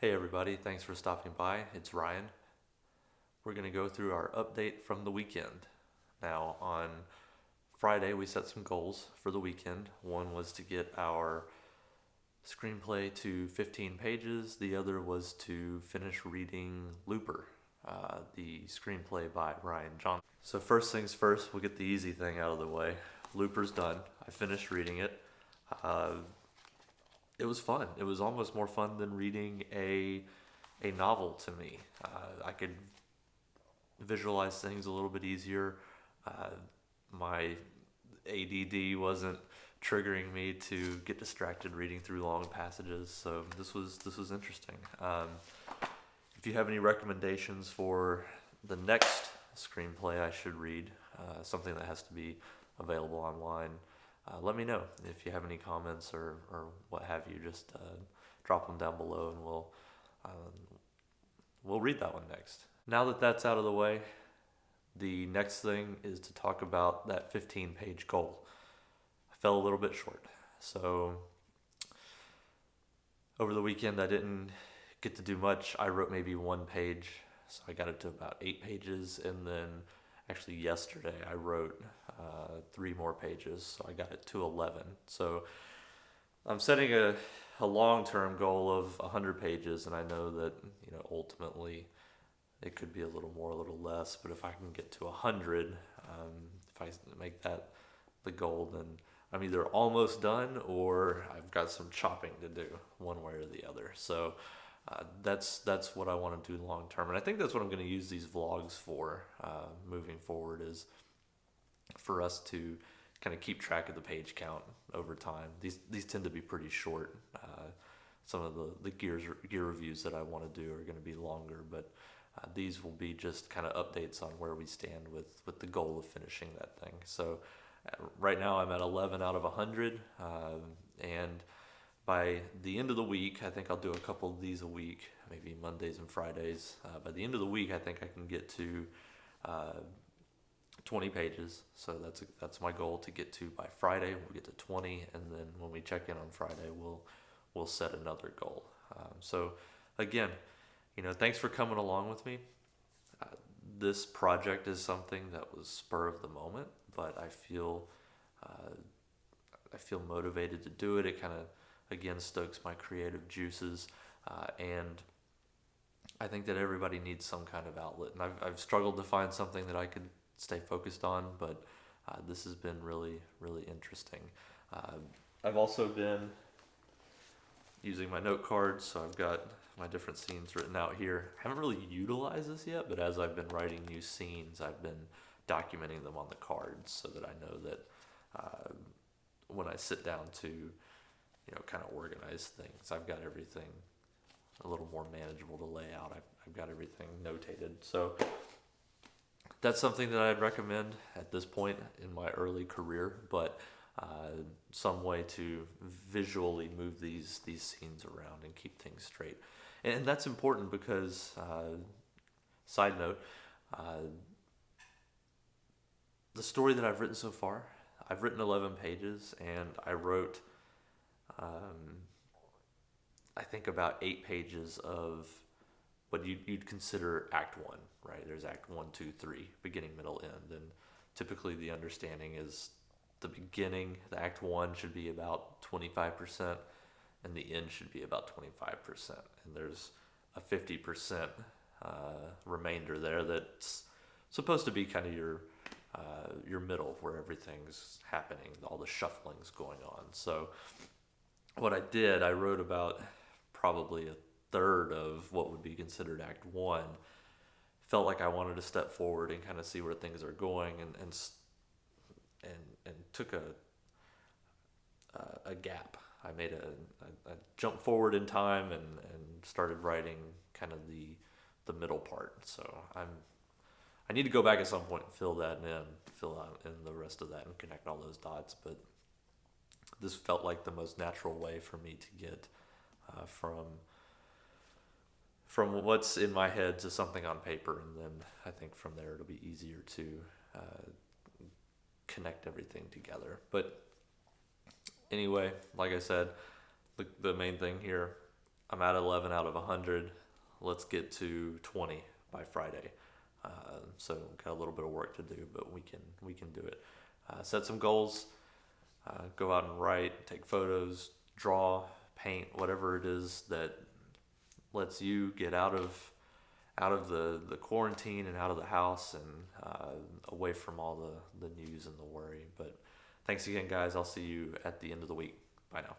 Hey everybody, thanks for stopping by. It's Ryan. We're going to go through our update from the weekend. Now, on Friday, we set some goals for the weekend. One was to get our screenplay to 15 pages, the other was to finish reading Looper, the screenplay by Ryan Johnson. So, first things first, we'll get the easy thing out of the way. Looper's done. I finished reading it. Uh, it was fun. It was almost more fun than reading a novel to me. I could visualize things a little bit easier. Uh, my ADD wasn't triggering me to get distracted reading through long passages, so this was interesting. If you have any recommendations for the next screenplay I should read, something that has to be available online, let me know. If you have any comments or what have you, just drop them down below and we'll read that one next. Now that that's out of the way, the next thing is to talk about that 15-page goal. I fell a little bit short. So over the weekend, I didn't get to do much. I wrote maybe one page, so I got it to about 8 pages. And then actually, yesterday, I wrote 3 more pages, so I got it to 11. So I'm setting a long term goal of 100 pages, and I know that ultimately it could be a little more, a little less, but if I can get to 100, if I make that the goal, then I'm either almost done or I've got some chopping to do, one way or the other. So that's what I want to do long term, and I think that's what I'm going to use these vlogs for moving forward, is for us to kind of keep track of the page count over time. These tend to be pretty short. Some of the gear reviews that I want to do are going to be longer, but these will be just kind of updates on where we stand with the goal of finishing that thing. So right now I'm at 11 out of 100, and by the end of the week, I think I'll do a couple of these a week, maybe Mondays and Fridays. By the end of the week, I think I can get to uh, 20 pages. So that's my goal to get to by Friday. We'll get to 20, and then when we check in on Friday, we'll set another goal. So again, thanks for coming along with me. Uh, this project is something that was spur of the moment, but uh, I feel motivated to do it. It kind of again stokes my creative juices, and I think that everybody needs some kind of outlet. And I've struggled to find something that I could stay focused on, but this has been really, really interesting. Uh, I've also been using my note cards, so I've got my different scenes written out here. I haven't really utilized this yet, but as I've been writing new scenes, I've been documenting them on the cards so that I know that when I sit down to, kind of organize things, I've got everything a little more manageable to lay out. I've got everything notated. So that's something that I'd recommend at this point in my early career, but some way to visually move these scenes around and keep things straight. And that's important because, side note, uh, the story that I've written so far, I've written 11 pages, and I wrote, um, I think, about 8 pages of what you'd consider Act One, right? There's Act One, two, three, beginning, middle, end, and typically the understanding is the beginning, the Act One should be about 25%, and the end should be about 25%, and there's a 50% remainder there that's supposed to be kind of your middle, where everything's happening, all the shuffling's going on. So what I did, I wrote about probably a third of what would be considered Act One. Felt like I wanted to step forward and kind of see where things are going, and took a gap. I made a jump forward in time and started writing kind of the middle part. So I need to go back at some point and fill out in the rest of that and connect all those dots. But this felt like the most natural way for me to get from what's in my head to something on paper, and then I think from there it'll be easier to uh, connect everything together. But anyway, like I said, the main thing here, I'm at 11 out of 100. Let's get to 20 by Friday. So got a little bit of work to do, but we can do it. Set some goals. Go out and write, take photos, draw, paint, whatever it is that lets you get out of the quarantine and out of the house and away from all the news and the worry. But thanks again, guys. I'll see you at the end of the week. Bye now.